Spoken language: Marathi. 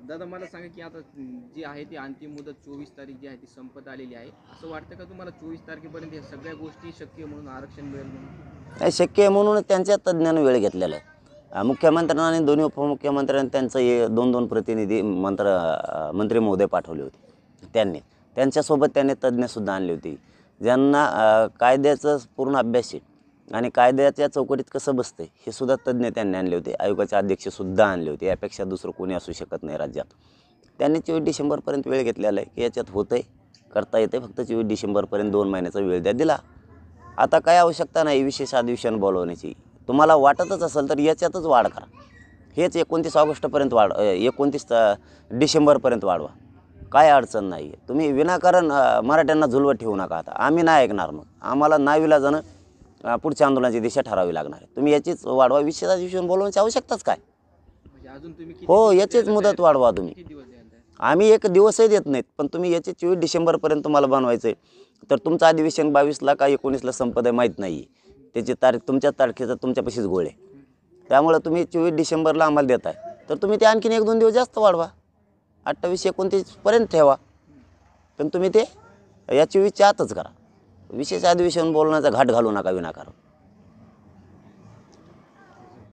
दादा मला सांगा की आता जी आहे ती अंतिम मुदत 24 तारीख जी आहे ती संपत आलेली आहे. असं वाटतं का तुम्हाला 24 तारखेपर्यंत या सगळ्या गोष्टी शक्य म्हणून आरक्षण मिळेल म्हणून? हे शक्य आहे म्हणूनच त्यांच्या तज्ज्ञानं वेळ घेतलेला आहे. मुख्यमंत्र्यांना आणि दोन्ही उपमुख्यमंत्र्यांनी त्यांचं हे 2-2 प्रतिनिधी मंत्री महोदय पाठवले होते. त्यांच्यासोबत त्यांनी तज्ज्ञसुद्धा आणली होती, ज्यांना कायद्याचं पूर्ण अभ्यास आहे आणि कायद्याच्या चौकटीत कसं बसतं हे सुद्धा तज्ज्ञ त्यांनी आणले होते. आयोगाचे अध्यक्षसुद्धा आणले होते. यापेक्षा दुसरं कोणी असू शकत नाही राज्यात. त्यांनी 24 डिसेंबरपर्यंत वेळ घेतलेला आहे की याच्यात होतं आहे, करता येतं आहे. फक्त 24 डिसेंबरपर्यंत 2 महिन्याचा वेळ दिला. आता काय आवश्यकता नाही विशेष अधिवेशन बोलवण्याची. तुम्हाला वाटतच असेल तर याच्यातच वाढ करा. हेच 29 ऑगस्टपर्यंत 29 डिसेंबरपर्यंत वाढवा. काय अडचण नाही आहे. तुम्ही विनाकारण मराठ्यांना झुलवत ठेवू नका. आता आम्ही नाही ऐकणार. मग आम्हाला नाईलाजानं पुढच्या आंदोलनाची दिशा ठरावी लागणार आहे. तुम्ही याचीच वाढवा. विशेष अधिवेशन बोलवण्याची आवश्यकताच काय? म्हणजे अजून तुम्ही हो, याचीच मुदत वाढवा तुम्ही. किती दिवस द्याल? आम्ही एक दिवसही देत नाहीत, पण तुम्ही याचे 24 डिसेंबरपर्यंत तुम्हाला बनवायचं आहे. तर तुमचं अधिवेशन 22ला का 19ला संपत आहे माहीत नाही आहे. त्याची तारीख तुमच्या तारखेचा तुमच्यापाशीच गोळ आहे. त्यामुळे तुम्ही 24 डिसेंबरला आम्हाला देताय, तर तुम्ही ते आणखीन 1-2 दिवस जास्त वाढवा. 28-29पर्यंत ठेवा. पण तुम्ही ते या 24च्या आतच करा. विशेष अधिवेशन बोलण्याचा घाट घालू नका विनाकारण.